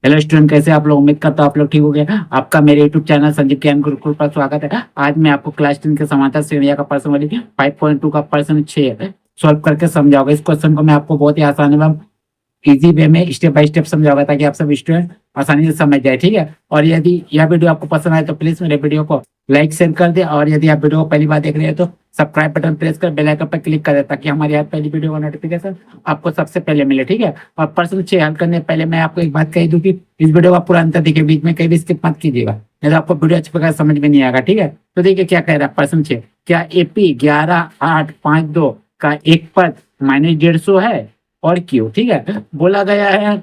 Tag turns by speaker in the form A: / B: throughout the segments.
A: Hello student, कैसे आप लोग? उम्मीद करता हूँ आप लोग ठीक हो गए। आपका मेरे यूट्यूब चैनल संजीव ज्ञान गुरुकुल पर स्वागत है। आज मैं आपको क्लास 10 के समांतर श्रेणियां का प्रश्न वाली 5.2 का प्रश्न 6 सॉल्व करके समझाऊंगा। इस क्वेश्चन को मैं आपको बहुत ही आसान एवं इजी वे में स्टेप बाय स्टेप समझाऊंगा ताकि आप सब स्टूडेंट आसानी से समझ जाए, ठीक है। और यदि यह वीडियो आपको पसंद आए तो प्लीज मेरे वीडियो को लाइक शेयर कर दे, और यदि आप वीडियो को पहली बार देख रहे हैं तो सब्सक्राइब बटन प्रेस कर बेल आइकन पर क्लिक कर दे ताकि हमारी हर पहली वीडियो का नोटिफिकेशन आपको सबसे पहले मिले, ठीक है। और प्रश्न 6 हल करने से पहले मैं आपको एक बात कही दूं कि इस वीडियो का पूरा अंतर देखिए, बीच में कहीं भी स्किप मत कीजिएगा, नहीं तो आपको वीडियो अच्छी प्रकार समझ में नहीं आएगा, ठीक है। तो देखिए क्या कह रहा है प्रश्न 6। क्या एपी 11,852 का एक पद -150 है और क्यों, ठीक है। बोला गया है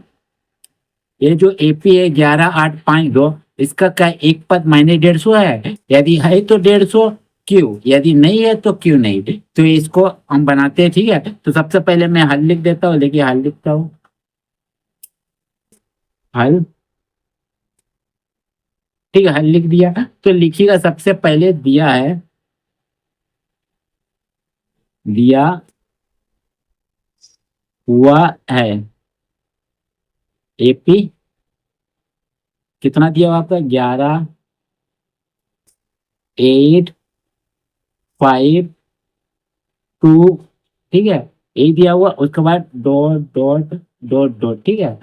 A: ये जो एपी है 11,852, इसका क्या एक पद -150 है? यदि है तो 150 क्यों, यदि नहीं है तो क्यों नहीं। तो इसको हम बनाते हैं, ठीक है। तो सबसे पहले मैं हल लिख देता हूँ, देखिए हल लिखता हूँ। हल, ठीक है, हल लिख दिया। तो लिखिएगा, सबसे पहले दिया है, दिया हुआ है एपी, कितना दिया हुआ आपका? 11,852, ठीक है। ए दिया हुआ, उसके बाद डॉट डॉट डॉट डॉट, ठीक है।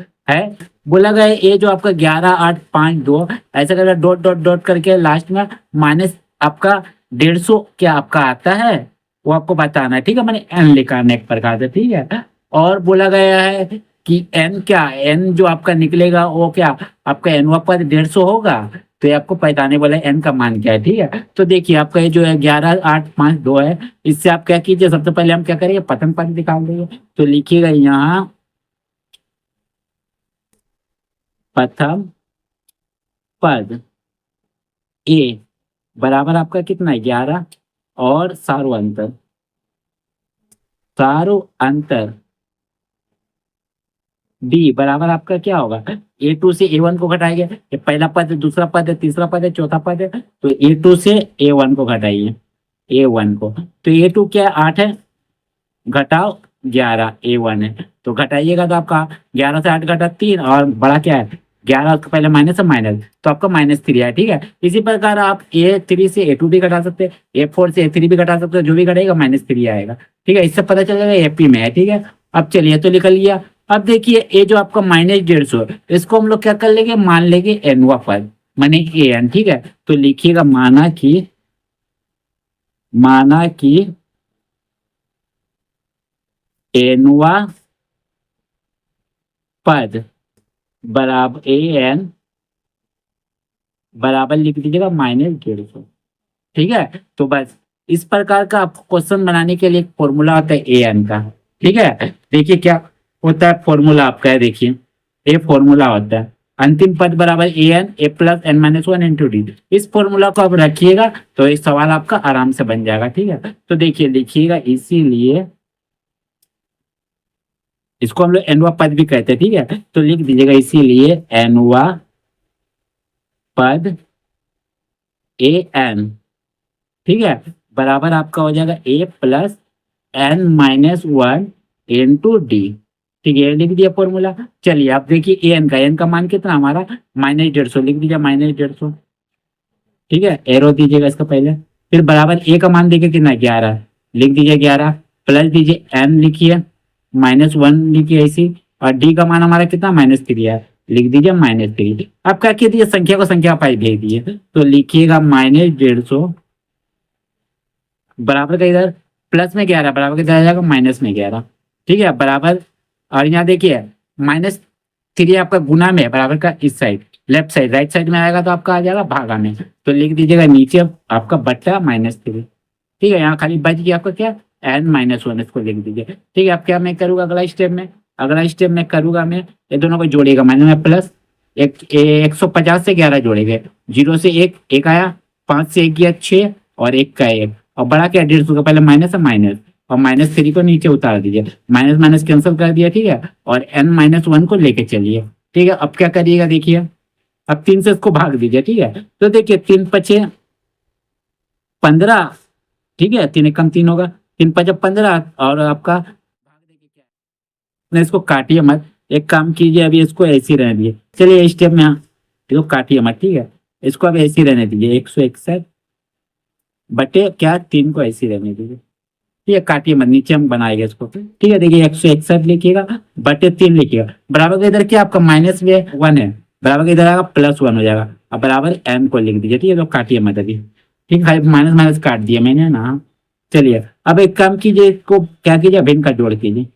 A: बोला गया ये जो आपका 11,852 ऐसा करके डॉट डॉट डॉट करके लास्ट में माइनस आपका 150 क्या आपका आता है वो आपको बताना है, ठीक है। मैंने एन लिखा है एक प्रकार से, ठीक है। और बोला गया है कि एन क्या, एन जो आपका निकलेगा वो क्या आपका एन वापस 150 होगा। तो ये आपको पहचाने वाला एन का मान क्या है, ठीक है। तो देखिए आपका ये जो है 11,852 है, इससे आप क्या कीजिए, सबसे पहले हम क्या करेंगे, प्रथम पद निकाल देंगे। तो लिखिएगा यहाँ प्रथम पद ए बराबर आपका कितना है 11, और सारो अंतर, सारो अंतर बी बराबर आपका क्या होगा, A2 से A1 को घटाएंगे। ये पहला पद है, दूसरा पद है, तीसरा पद है, चौथा पद है। तो A2 से A1 को घटाइए, A1 को। तो A2 क्या है 8 है, घटाओ 11, A1 है। तो घटाइएगा तो आपका 11 से 8 घटा 3, और बड़ा क्या है 11, उसके पहले माइनस है, माइनस, तो आपका -3 है, ठीक है। इसी प्रकार आप A3 से A2 भी घटा सकते हैं, A4 से A3 भी घटा सकते हो, जो भी घटेगा -3 आएगा, ठीक है। इससे पता चलेगा एपी में है, ठीक है। अब चलिए तो निकल लिया। अब देखिए ये जो आपका -150, इसको हम लोग क्या कर लेंगे, मान लेंगे एनवा पद, माने एन, ठीक है। तो लिखिएगा माना कि एनवा पद बराबर ए एन बराबर लिख दीजिएगा -150, ठीक है। तो बस इस प्रकार का आपको क्वेश्चन बनाने के लिए एक फॉर्मूला होता है ए एन का, ठीक है। देखिए क्या होता है फॉर्मूला आपका है, देखिए ये फॉर्मूला होता है अंतिम पद बराबर A+n-1 इंटू डी। इस फॉर्मूला को आप रखिएगा तो इस सवाल आपका आराम से बन जाएगा, ठीक है। तो देखिए लिखिएगा, इसीलिए इसको हम लोग एनवा पद भी कहते हैं, ठीक है। तो लिख दीजिएगा इसीलिए एनवा पद ए एन, ठीक है, बराबर आपका हो जाएगा A+n-1 इंटू डी, ठीक है। लिख दिया फॉर्मूला। चलिए आप देखिए एन का मान कितना हमारा -150, लिख दीजिए -150, ठीक है। एरो दीजिएगा इसका पहले, फिर बराबर ए का मान देखिए कितना 11, लिख दीजिए 11, प्लस दीजिए एन लिखिए, -1 लिखिए ऐसी, और डी का मान हमारा कितना -3 है, लिख दीजिए -3। अब क्या कीजिए, संख्या को संख्या पाई भेज दिए, तो लिखिएगा -150 बराबर का इधर प्लस में 11 बराबर का इधर आ जाएगा -11, ठीक है, बराबर। और यहाँ देखिए -3 आपका गुना में है, बराबर का इस side left side, right side में आएगा तो आपका आ जाएगा भागा में। तो लिख दीजिएगा नीचे आपका बट्टा -3, ठीक है। यहाँ खाली बच गया आपका क्या n-1, इसको लिख दीजिए, ठीक है। अब क्या मैं करूँगा अगला स्टेप में करूँगा, मैं ये दोनों को जोड़ेगा, मैंने मैं प्लस 150 से 11 जोड़ेंगे, 0 से 1 आया, 5 से 1 गया 6, और 1 का 1, और बड़ा क्या 150 का पहले माइनस है, माइनस, और -3 को नीचे उतार दीजिए, माइनस माइनस कैंसिल कर दिया, ठीक है। और n-1 को लेके चलिए, ठीक है। अब क्या करिएगा देखिए, अब 3 से इसको भाग दीजिए, ठीक है। तो देखिए 3 पचे 15, ठीक है, 3 एकम 3 होगा, 3 पचे 15, और आपका भाग देखिए क्या है, इसको काटिए मत, एक काम कीजिए, अभी इसको ऐसे ही रहने दीजिए। चलिए इस स्टेप में इसको काटिए मत, ठीक है, इसको अब ऐसे ही रहने दीजिए। 161 बटे क्या 3 को ऐसे ही रहने दीजिए, ठीक है, काटिए मत, नीचे हम बनाएंगे इसको, ठीक है। देखिए 161 लिखिएगा बटे 3 लिखिएगा, बराबर का इधर क्या आपका माइनस में 1 है, बराबर का इधर आएगा +1 हो जाएगा। अब बराबर m को लिख दीजिए, ठीक है, तो काटिए मत अभी, ठीक है, माइनस माइनस काट दिया मैंने ना। चलिए अब एक काम कीजिए, इसको क्या कीजिए, अभिन्न का जोड़ कीजिए,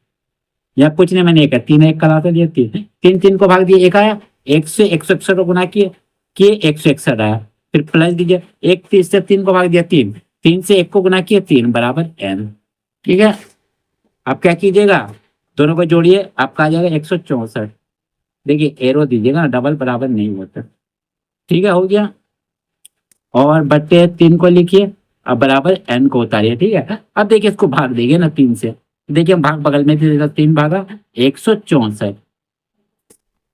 A: या कुछ नहीं, मैंने एक 3 1 करा दिया, 3 3 को भाग दिए, एक आया, 1 से 161 को गुना किए 161 आया, फिर प्लस दीजिए, 1 3 से 3 को भाग दिया 3, 3 से 1 को गुना किए 3 बराबर n, ठीक है। आप क्या कीजिएगा, दोनों को जोड़िए, आपका आ जाएगा 164। देखिए एरो दीजिएगा ना, डबल बराबर नहीं होता, ठीक है, हो गया। और बटे 3 को लिखिए, अब बराबर n को उतारिए, ठीक है। अब देखिए इसको भाग देंगे ना 3 से, देखिए हम भाग बगल में दे 3 भागा 164,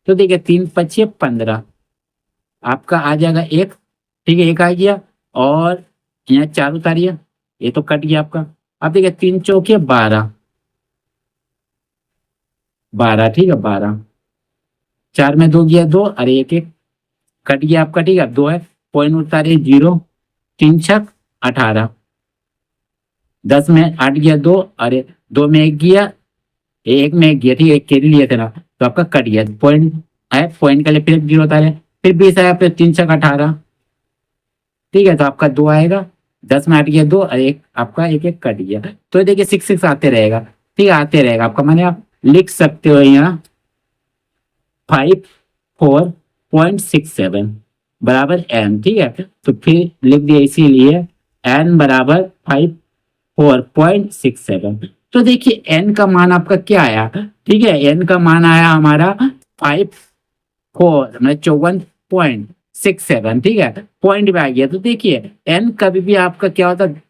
A: तो देखिए 3 5 15, आपका आ जाएगा 1, ठीक है, 1 आ गया। और यहाँ 4 उतारिए, ये तो कट गया आपका। अब देखिए 3 चौके 12, 12, ठीक है, 12, 4 में 2 गया 2, अरे 1 1 कट गया आपका, ठीक है, 2 है, पॉइंट उतारिए 0, 3 छक 18, 10 में 8 गया 2, अरे 2 में 1 गया, 1 में 1 गया, ठीक है, 1 कैरी लिए थे ना, तो आपका कट गया, पॉइंट है, पॉइंट के लिए फिर 0 उतारे, फिर 20 आया, फिर 3 छक 18, ठीक है, तो आपका 2 आएगा, 10 में 8 गया 2, और 1 आपका 1 1 कट गया, तो देखिए 6 6 आते रहेगा, ठीक है, आते रहेगा आपका, माने आप लिख सकते हो यहाँ 54.67 बराबर n, ठीक है, तो फिर लिख दिया, इसीलिए n बराबर 54.67। तो देखिए n का मान आपका क्या आया, ठीक है, n का मान आया हमारा 54 मतलब 54.67, ठीक है, पॉइंट में आ गया। तो देखिए n कभी भी आपका क्या होता है,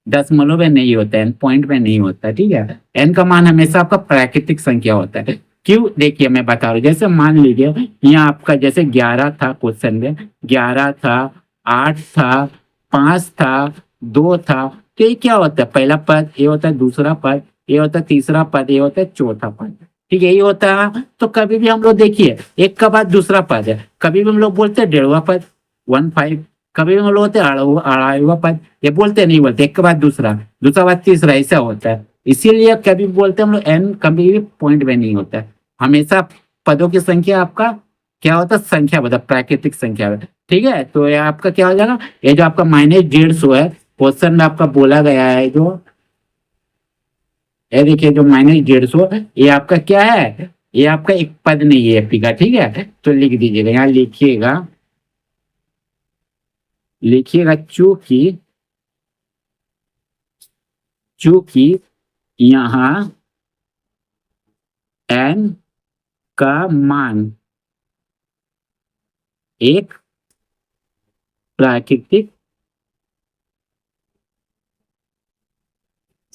A: दशमलव में नहीं होता है, पॉइंट में नहीं होता है, ठीक है, n का मान हमेशा आपका प्राकृतिक संख्या होता है। क्यों, देखिए मैं बता रहा हूँ, जैसे मान लीजिए यहाँ आपका जैसे 11 था, क्वेश्चन में 11 था, 8 था, 5 था, 2 था, तो ये क्या होता है, पहला पद ये होता है, दूसरा पद ये होता है, तीसरा पद ये होता है, चौथा पद, ठीक है, ये होता है। तो कभी भी हम लोग देखिए एक का बाद दूसरा पद है, कभी भी हम लोग बोलते हैं 1.5वां पद 15, कभी भी हम लोग होते हैं 2.5वां पद, ये बोलते नहीं बोलते, एक के बाद दूसरा, दूसरा बाद तीसरा, ऐसा होता है। इसीलिए कभी बोलते हैं हम लोग n कभी भी पॉइंट में नहीं होता है, हमेशा पदों की संख्या आपका क्या होता है, संख्या बता, प्राकृतिक संख्या, ठीक है। तो ये आपका क्या हो जाएगा, ये जो आपका -150 है, क्वेश्चन में आपका बोला गया है, जो ये देखिए जो -150 ये आपका क्या है, ये आपका एक पद नहीं है एपी का, ठीक है, तो लिख दीजिएगा, यहाँ लिखिएगा, लिखिएगा चूंकि यहाँ n का मान एक प्राकृतिक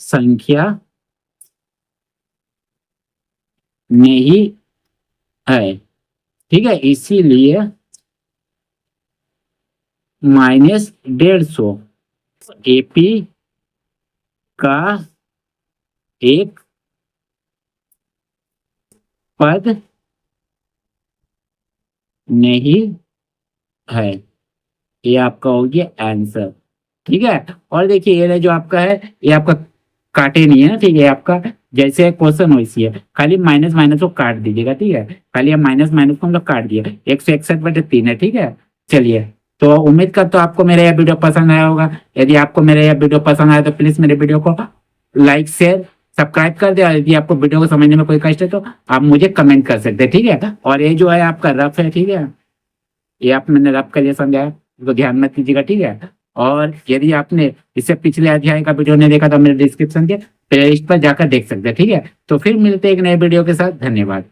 A: संख्या नहीं है, ठीक है, इसीलिए -150 एपी का एक पद नहीं है, ये आपका हो गया आंसर, ठीक है। और देखिए ये जो आपका है, ये आपका काटे नहीं है ना, ठीक है, आपका जैसे क्वेश्चन वैसी है, खाली माइनस माइनस को काट दीजिएगा, ठीक है, खाली हम माइनस माइनस को हम लोग काट दिए, 161/3 है, ठीक है। चलिए, तो उम्मीद करता हूँ आपको मेरा यह वीडियो पसंद आया होगा। यदि आपको मेरा यह वीडियो पसंद आया तो प्लीज मेरे वीडियो को लाइक शेयर सब्सक्राइब कर दे, और यदि आपको वीडियो को समझने में कोई कष्ट है तो आप मुझे कमेंट कर सकते हैं, ठीक है। और ये जो है आपका रफ है, ठीक है, ये आप मैंने रफ कर लिए समझाया, तो ध्यान मत कीजिएगा, ठीक है। और यदि आपने इससे पिछले अध्याय का वीडियो नहीं देखा तो मेरे डिस्क्रिप्शन के प्लेलिस्ट पर जाकर देख सकते हैं, ठीक है। तो फिर मिलते हैं एक नए वीडियो के साथ, धन्यवाद।